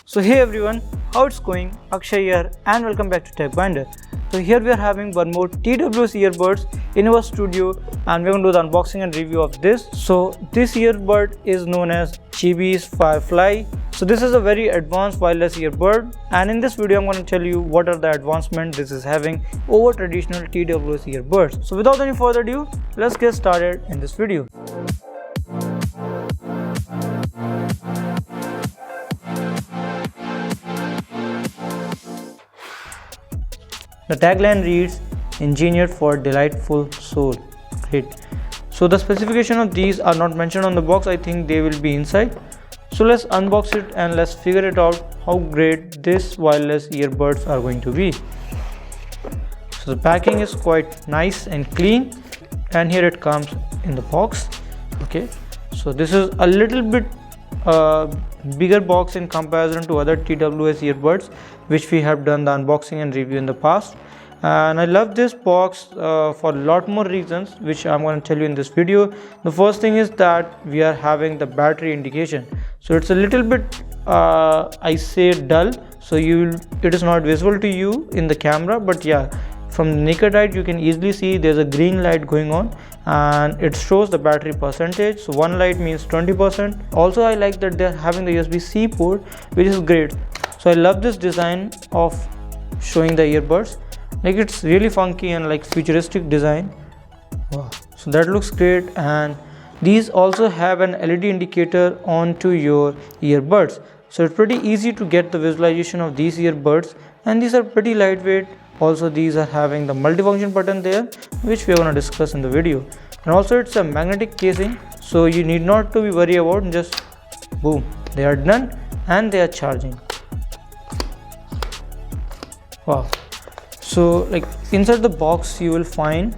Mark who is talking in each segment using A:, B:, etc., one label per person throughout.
A: So hey everyone, how it's going? Akshay here and welcome back to Tech Binder. So here we are having one more TWS earbuds in our studio and we're going to do the unboxing and review of this. So this earbud is known as Jabees Firefly. So this is a very advanced wireless earbud, and in this video I'm going to tell you what are the advancements this is having over traditional TWS earbuds. So without any further ado, let's get started in this video. The tagline reads, "Engineered for delightful soul." Great. So the specification of these are not mentioned on the box. I think they will be inside. So let's unbox it and let's figure it out how great this wireless earbuds are going to be. So the packing is quite nice and clean, and here it comes in the box. Okay, so this is a little bit bigger box in comparison to other TWS earbuds which we have done the unboxing and review in the past, and I love this box for a lot more reasons which I'm going to tell you in this video. The first thing is that we are having the battery indication. So it's a little bit I say dull, so it is not visible to you in the camera, but yeah, from the naked eye you can easily see there's a green light going on and it shows the battery percentage. So one light means 20%. Also I like that they're having the USB-C port, which is great. So I love this design of showing the earbuds, like it's really funky and like futuristic design. Wow. So that looks great, and these also have an LED indicator onto your earbuds, so it's pretty easy to get the visualization of these earbuds, and these are pretty lightweight. Also these are having the multifunction button there, which we are going to discuss in the video, and also it's a magnetic casing, so you need not to be worried about. Just boom, they are done and they are charging. Wow. So like inside the box you will find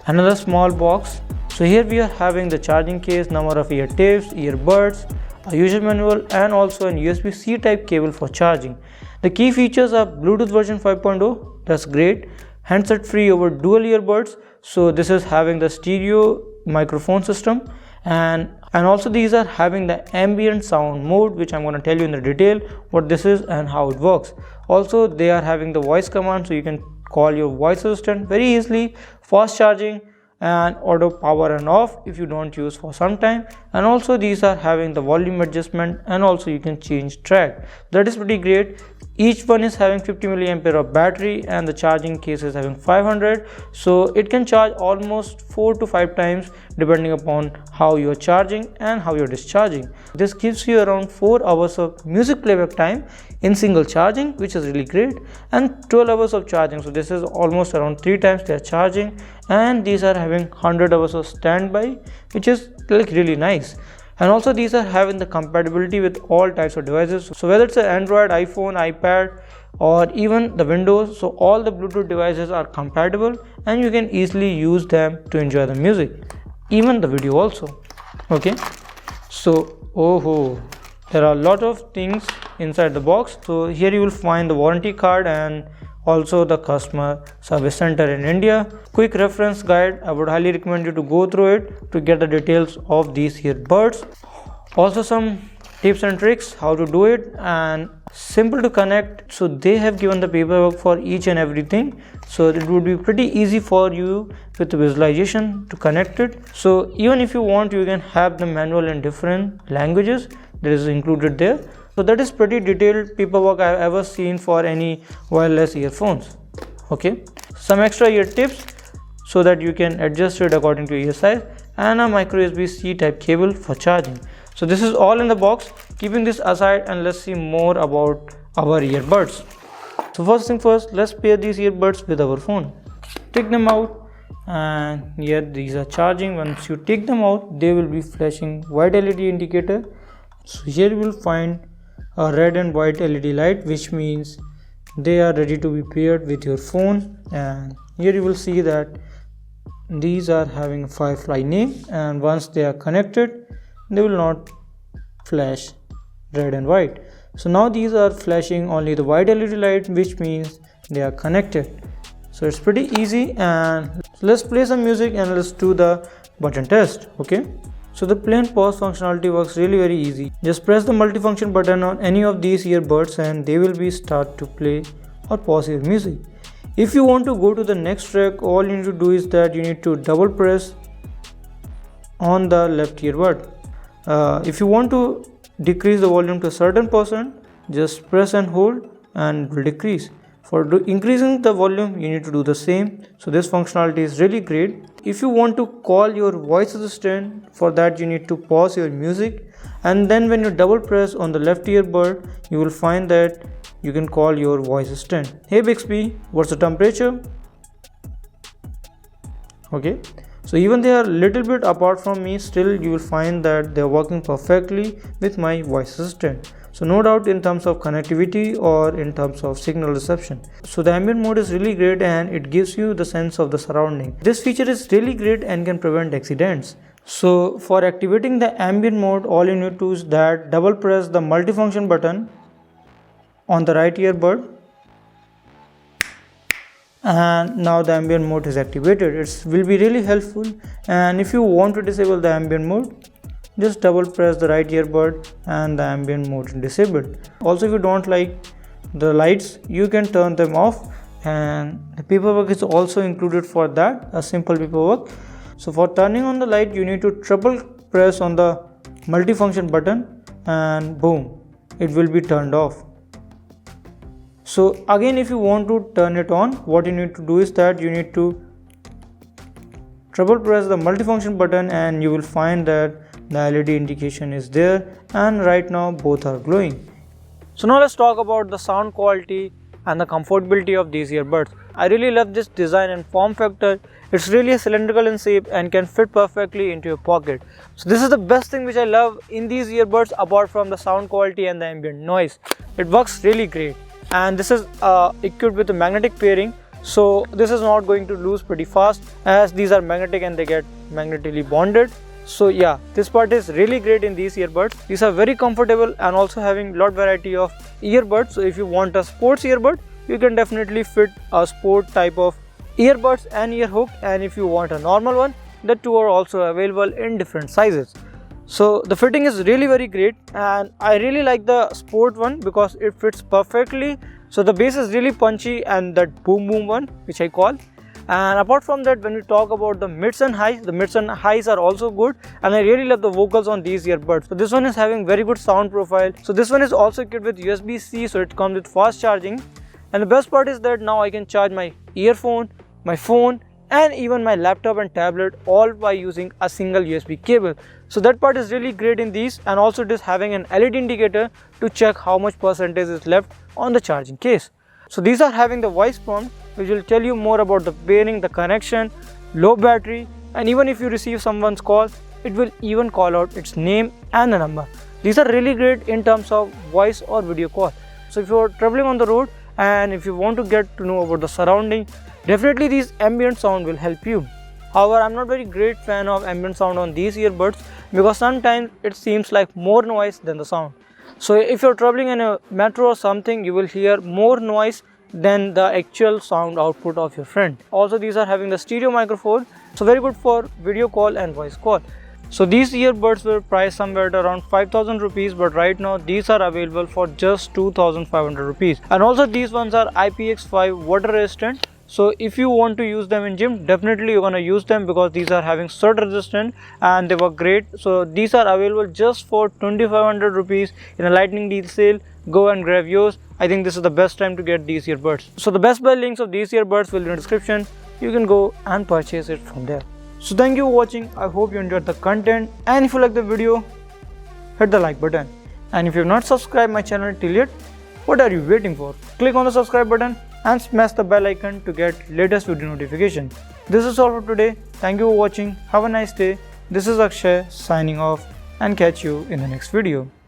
A: another small box. So here we are having the charging case, number of ear tips, earbuds, a user manual, and also an USB-C type cable for charging. The key features are Bluetooth version 5.0, that's great, handset free over dual earbuds, so this is having the stereo microphone system, and also these are having the ambient sound mode, which I'm going to tell you in the detail what this is and how it works. Also they are having the voice command, so you can call your voice assistant very easily, fast charging, and auto power and off if you don't use for some time. And also these are having the volume adjustment, and also you can change track. That is pretty great. Each one is having 50 mAh of battery, and the charging case is having 500, so it can charge almost 4 to 5 times depending upon how you are charging and how you are discharging. This gives you around 4 hours of music playback time in single charging, which is really great, and 12 hours of charging, so this is almost around 3 times they are charging. And these are having 100 hours of standby, which is like really nice. And also these are having the compatibility with all types of devices, so whether it's an Android, iPhone, iPad, or even the Windows, so all the Bluetooth devices are compatible and you can easily use them to enjoy the music, even the video also. Okay, so there are a lot of things inside the box. So here you will find the warranty card and also the customer service center in India. Quick reference guide, I would highly recommend you to go through it to get the details of these earbuds. Also some tips and tricks how to do it, and simple to connect, so they have given the paperwork for each and everything, so it would be pretty easy for you with the visualization to connect it. So even if you want, you can have the manual in different languages, that is included there. So that is pretty detailed paperwork I have ever seen for any wireless earphones. Okay, some extra ear tips so that you can adjust it according to ear size, and a micro USB-C type cable for charging. So this is all in the box. Keeping this aside, and let's see more about our earbuds. So first thing first, let's pair these earbuds with our phone. Take them out, and here these are charging. Once you take them out, they will be flashing white LED indicator. So here you will find a red and white LED light, which means they are ready to be paired with your phone. And here you will see that these are having a Firefly name, and once they are connected they will not flash red and white. So now these are flashing only the white LED light, which means they are connected. So it's pretty easy, and let's play some music and let's do the button test. Okay, So the plain pause functionality works really very easy. Just press the multifunction button on any of these earbuds and they will be start to play or pause your music. If you want to go to the next track, all you need to do is that you need to double press on the left earbud. If you want to decrease the volume to a certain percent, just press and hold and it will decrease. For increasing the volume, you need to do the same. So this functionality is really great. If you want to call your voice assistant, for that you need to pause your music, and then when you double press on the left earbud, you will find that you can call your voice assistant. Hey Bixby, what's the temperature? Okay, so even they are little bit apart from me, still you will find that they are working perfectly with my voice assistant. So no doubt in terms of connectivity or in terms of signal reception. So the ambient mode is really great and it gives you the sense of the surrounding. This feature is really great and can prevent accidents. So for activating the ambient mode, all you need to do is that double press the multifunction button on the right earbud, and now the ambient mode is activated. It will be really helpful. And if you want to disable the ambient mode, just double press the right earbud and the ambient mode is disabled. Also, if you don't like the lights, you can turn them off, and the paperwork is also included for that, a simple paperwork. So for turning on the light, you need to triple press on the multifunction button and boom, it will be turned off. So again, if you want to turn it on, what you need to do is that you need to triple press the multifunction button and you will find that the LED indication is there, and right now both are glowing. So now let's talk about the sound quality and the comfortability of these earbuds. I really love this design and form factor. It's really cylindrical in shape and can fit perfectly into your pocket. So this is the best thing which I love in these earbuds, apart from the sound quality and the ambient noise. It works really great, and this is equipped with a magnetic pairing. So this is not going to lose pretty fast, as these are magnetic and they get magnetically bonded. So yeah, this part is really great in these earbuds. These are very comfortable and also having lot variety of earbuds. So if you want a sports earbud, you can definitely fit a sport type of earbuds and ear hook, and if you want a normal one, the two are also available in different sizes. So the fitting is really very great, and I really like the sport one because it fits perfectly. So the bass is really punchy, and that boom boom one which I call. And apart from that, when we talk about the mids and highs are also good, and I really love the vocals on these earbuds. So this one is having very good sound profile. So this one is also equipped with USB-C, so it comes with fast charging. And the best part is that now I can charge my earphone, my phone, and even my laptop and tablet, all by using a single USB cable. So that part is really great in these, and also it is having an LED indicator to check how much percentage is left on the charging case. So these are having the voice prompt, which will tell you more about the pairing, the connection, low battery, and even if you receive someone's call, it will even call out its name and the number. These are really great in terms of voice or video call. So if you are traveling on the road and if you want to get to know about the surrounding, definitely these ambient sound will help you. However, I'm not very great fan of ambient sound on these earbuds because sometimes it seems like more noise than the sound. So if you're traveling in a metro or something, you will hear more noise than the actual sound output of your friend. Also, these are having the stereo microphone, so very good for video call and voice call. So these earbuds were priced somewhere at around 5,000 rupees, but right now these are available for just 2,500 rupees. And also these ones are IPX5 water resistant. So if you want to use them in gym, definitely you're gonna use them because these are having surge resistant and they were great. So these are available just for 2,500 rupees in a lightning deal sale. Go and grab yours. I think this is the best time to get these earbuds. So the best buy links of these earbuds will be in the description. You can go and purchase it from there. So thank you for watching. I hope you enjoyed the content, and if you like the video, hit the like button. And if you have not subscribed my channel till yet, what are you waiting for? Click on the subscribe button and smash the bell icon to get latest video notification. This is all for today. Thank you for watching. Have a nice day. This is Akshay signing off, and catch you in the next video.